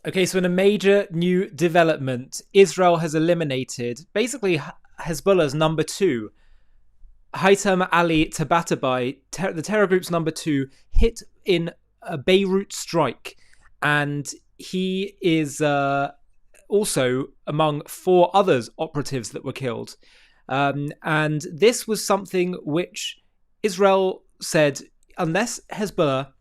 Okay, so in a major new development, Israel has eliminated basically Hezbollah's number two, Haitham Ali Tabatabai, the terror group's number two, hit in a Beirut strike. And he is also among four others operatives that were killed. And this was something which Israel said, unless Hezbollah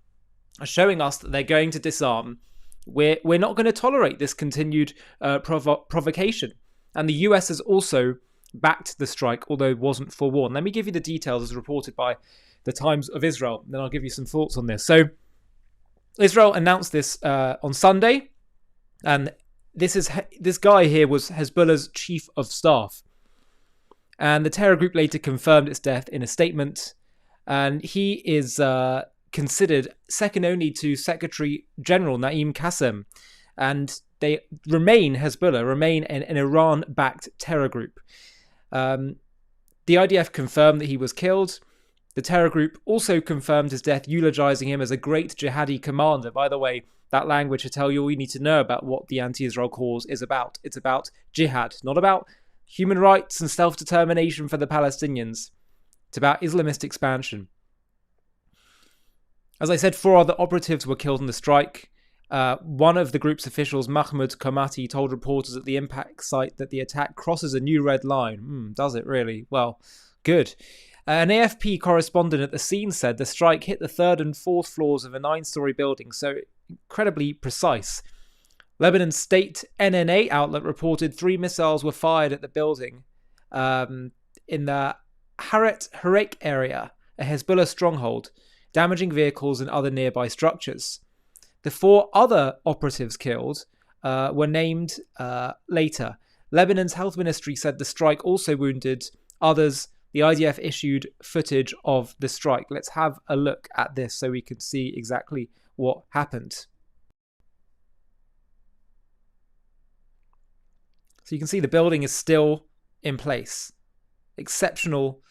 are showing us that they're going to disarm, we're not going to tolerate this continued provocation. And the US has also backed the strike, although it wasn't forewarned. Let me give you the details as reported by the Times of Israel, and then I'll give you some thoughts on this. So Israel announced this on Sunday, and this guy here was Hezbollah's chief of staff. And the terror group later confirmed its death in a statement, and he is considered second only to Secretary General Naim Qassem, and Hezbollah remain an Iran-backed terror group. The IDF confirmed that he was killed. The terror group also confirmed his death, eulogizing him as a great jihadi commander. By the way, that language should tell you all you need to know about what the anti-Israel cause is about. It's about jihad, not about human rights and self-determination for the Palestinians. It's about Islamist expansion. As I said, four other operatives were killed in the strike. One of the group's officials, Mahmoud Komati, told reporters at the impact site that the attack crosses a new red line. Does it really? Well, good. An AFP correspondent at the scene said the strike hit the third and fourth floors of a 9-story building, so incredibly precise. Lebanon's state NNA outlet reported 3 missiles were fired at the building in the Haret Harek area, a Hezbollah stronghold, damaging vehicles and other nearby structures. The 4 other operatives killed were named later. Lebanon's health ministry said the strike also wounded others. The IDF issued footage of the strike. Let's have a look at this so we can see exactly what happened. So you can see the building is still in place. Exceptional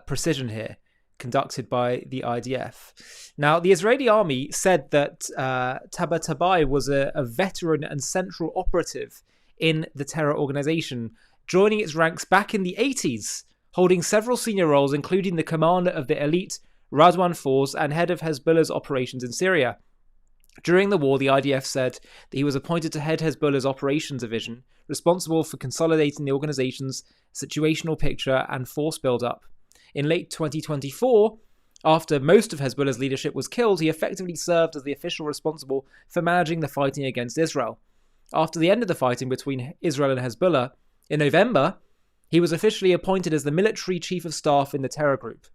precision here, conducted by the IDF. Now, the Israeli army said that Tabatabai was a veteran and central operative in the terror organization, joining its ranks back in the 80s, holding several senior roles, including the commander of the elite Radwan Force and head of Hezbollah's operations in Syria. During the war, the IDF said that he was appointed to head Hezbollah's operations division, responsible for consolidating the organization's situational picture and force build-up. In late 2024, after most of Hezbollah's leadership was killed, he effectively served as the official responsible for managing the fighting against Israel. After the end of the fighting between Israel and Hezbollah, in November, he was officially appointed as the military chief of staff in the terror group.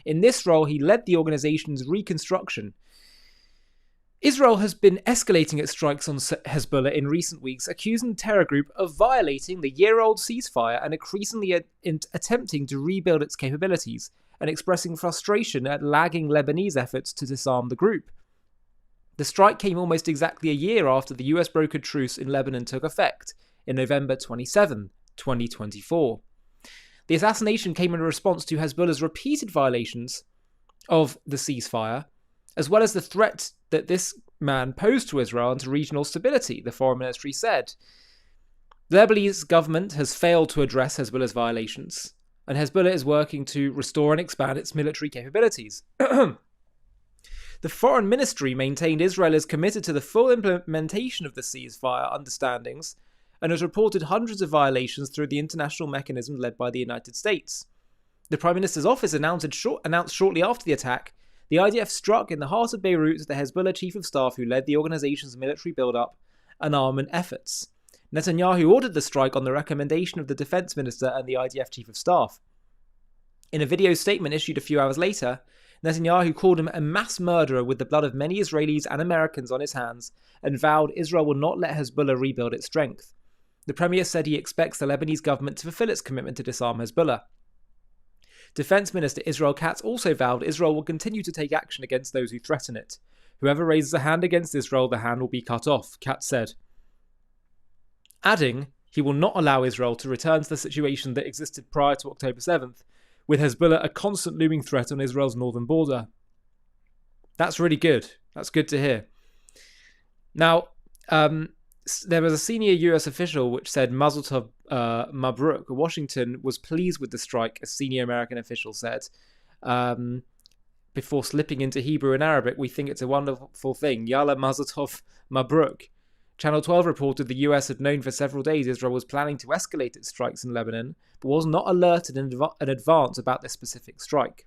In this role, he led the organization's reconstruction. Israel has been escalating its strikes on Hezbollah in recent weeks, accusing the terror group of violating the year-old ceasefire and increasingly attempting to rebuild its capabilities, and expressing frustration at lagging Lebanese efforts to disarm the group. The strike came almost exactly a year after the US brokered truce in Lebanon took effect, in November 27, 2024. The assassination came in response to Hezbollah's repeated violations of the ceasefire, as well as the threat that this man posed to Israel and to regional stability, the foreign ministry said. The Lebanese government has failed to address Hezbollah's violations, and Hezbollah is working to restore and expand its military capabilities. The foreign ministry maintained Israel is committed to the full implementation of the ceasefire understandings and has reported hundreds of violations through the international mechanism led by the United States. The Prime Minister's office announced shortly after the attack the IDF struck in the heart of Beirut the Hezbollah chief of staff who led the organization's military build-up and armament efforts. Netanyahu ordered the strike on the recommendation of the defense minister and the IDF chief of staff. In a video statement issued a few hours later, Netanyahu called him a mass murderer with the blood of many Israelis and Americans on his hands and vowed Israel will not let Hezbollah rebuild its strength. The premier said he expects the Lebanese government to fulfill its commitment to disarm Hezbollah. Defense Minister Israel Katz also vowed Israel will continue to take action against those who threaten it. Whoever raises a hand against Israel, the hand will be cut off, Katz said. Adding, he will not allow Israel to return to the situation that existed prior to October 7th, with Hezbollah a constant looming threat on Israel's northern border. That's really good. That's good to hear. Now, there was a senior US official which said Mazel Tov Mabruk. Washington was pleased with the strike, a senior American official said. Before slipping into Hebrew and Arabic, we think it's a wonderful thing. Yalla Mazel Tov Mabruk. Channel 12 reported the US had known for several days Israel was planning to escalate its strikes in Lebanon, but was not alerted in advance about this specific strike.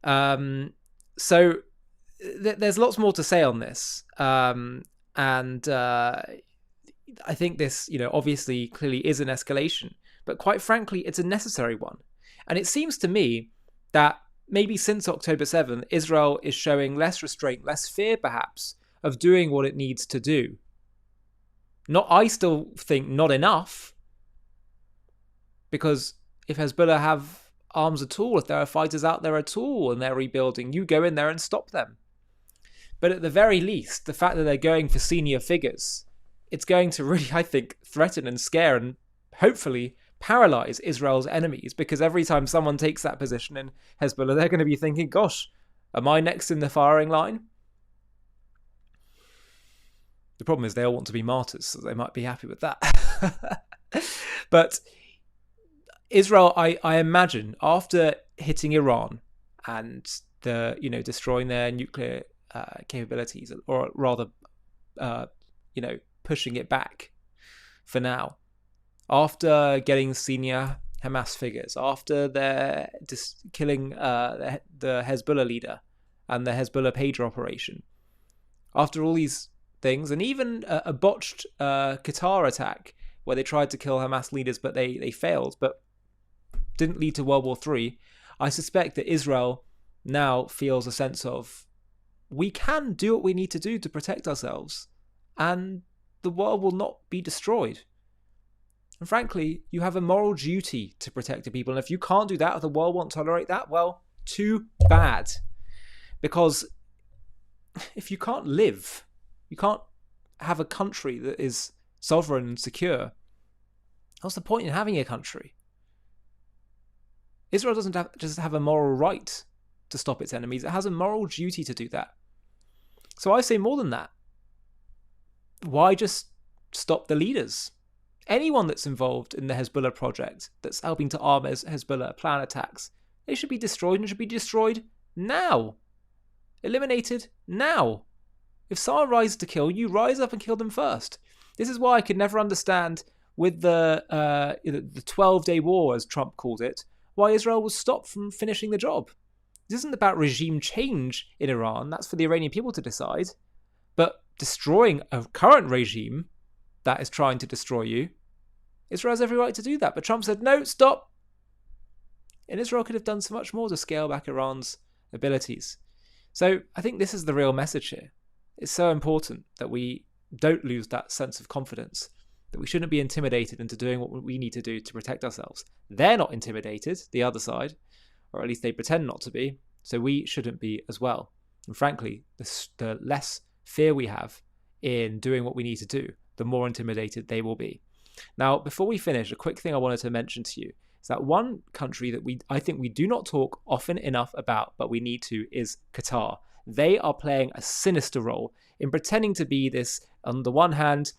So there's lots more to say on this. And I think this, obviously, clearly is an escalation. But quite frankly, it's a necessary one. And it seems to me that maybe since October 7th, Israel is showing less restraint, less fear, perhaps, of doing what it needs to do. I still think not enough. Because if Hezbollah have arms at all, if there are fighters out there at all and they're rebuilding, you go in there and stop them. But at the very least, the fact that they're going for senior figures, it's going to really, I think, threaten and scare and hopefully paralyze Israel's enemies, because every time someone takes that position in Hezbollah, they're going to be thinking, gosh, am I next in the firing line? The problem is they all want to be martyrs, so they might be happy with that. But Israel, I imagine, after hitting Iran and destroying their nuclear capabilities, or rather, pushing it back for now, after getting senior Hamas figures, after their killing the Hezbollah leader and the Hezbollah pager operation, after all these things, and even a botched Qatar attack where they tried to kill Hamas leaders but they failed, but didn't lead to World War III, I suspect that Israel now feels a sense of, we can do what we need to do to protect ourselves, and the world will not be destroyed. And frankly, you have a moral duty to protect the people, and if you can't do that, if the world won't tolerate that, well, too bad. Because if you can't live, you can't have a country that is sovereign and secure, what's the point in having a country? Israel doesn't just have a moral right to stop its enemies, it has a moral duty to do that. So I say more than that. Why just stop the leaders? Anyone that's involved in the Hezbollah project, that's helping to arm Hezbollah, plan attacks, they should be destroyed, and should be destroyed now. Eliminated now. If someone rises to kill, you rise up and kill them first. This is why I could never understand with the 12-day war, as Trump called it, why Israel was stopped from finishing the job. This isn't about regime change in Iran. That's for the Iranian people to decide. But destroying a current regime that is trying to destroy you, Israel has every right to do that. But Trump said, no, stop. And Israel could have done so much more to scale back Iran's abilities. So I think this is the real message here. It's so important that we don't lose that sense of confidence, that we shouldn't be intimidated into doing what we need to do to protect ourselves. They're not intimidated, the other side, or at least they pretend not to be, so we shouldn't be as well. And frankly, the less fear we have in doing what we need to do, the more intimidated they will be. Now, before we finish, a quick thing I wanted to mention to you is that one country that I think we do not talk often enough about, but we need to, is Qatar. They are playing a sinister role in pretending to be this, on the one hand,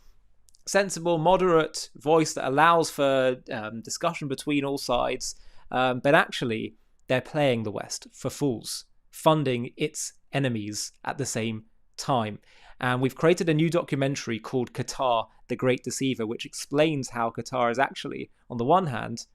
sensible, moderate voice that allows for discussion between all sides, but actually they're playing the West for fools, funding its enemies at the same time. And we've created a new documentary called Qatar, the Great Deceiver, which explains how Qatar is actually, on the one hand,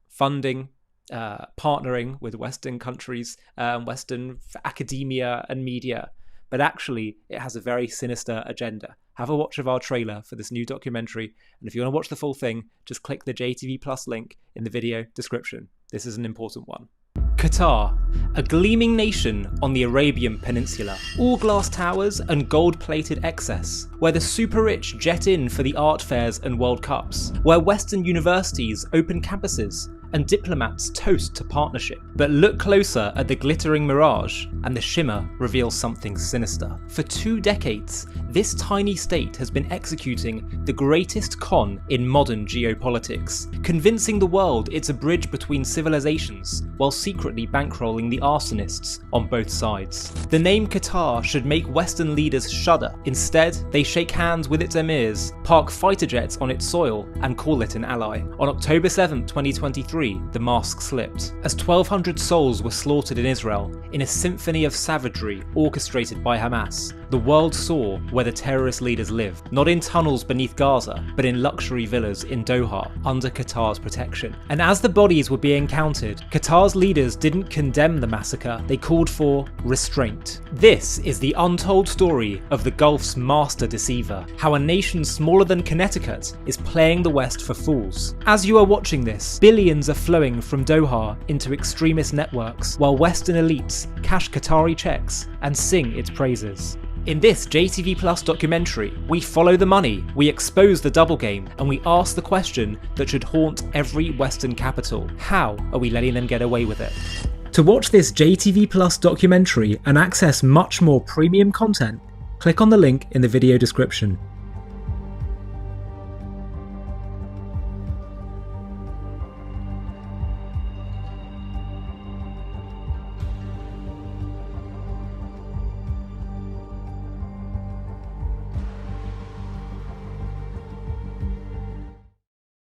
funding, partnering with Western countries, Western academia and media, but actually it has a very sinister agenda. Have a watch of our trailer for this new documentary, and if you want to watch the full thing, just click the JTV Plus link in the video description. This is an important one. Qatar, a gleaming nation on the Arabian Peninsula. All glass towers and gold-plated excess, where the super-rich jet in for the art fairs and World Cups, where Western universities open campuses, and diplomats toast to partnership. But look closer at the glittering mirage, and the shimmer reveals something sinister. For 2 decades, this tiny state has been executing the greatest con in modern geopolitics, convincing the world it's a bridge between civilizations while secretly bankrolling the arsonists on both sides. The name Qatar should make Western leaders shudder. Instead, they shake hands with its emirs, park fighter jets on its soil, and call it an ally. On October 7, 2023, the mask slipped, as 1,200 souls were slaughtered in Israel in a symphony of savagery orchestrated by Hamas. The world saw where the terrorist leaders live, not in tunnels beneath Gaza, but in luxury villas in Doha, under Qatar's protection. And as the bodies were being counted, Qatar's leaders didn't condemn the massacre, they called for restraint. This is the untold story of the Gulf's master deceiver, how a nation smaller than Connecticut is playing the West for fools. As you are watching this, billions are flowing from Doha into extremist networks, while Western elites cash Qatari checks and sing its praises. In this JTV Plus documentary, we follow the money, we expose the double game, and we ask the question that should haunt every Western capital: how are we letting them get away with it? To watch this JTV Plus documentary and access much more premium content, click on the link in the video description.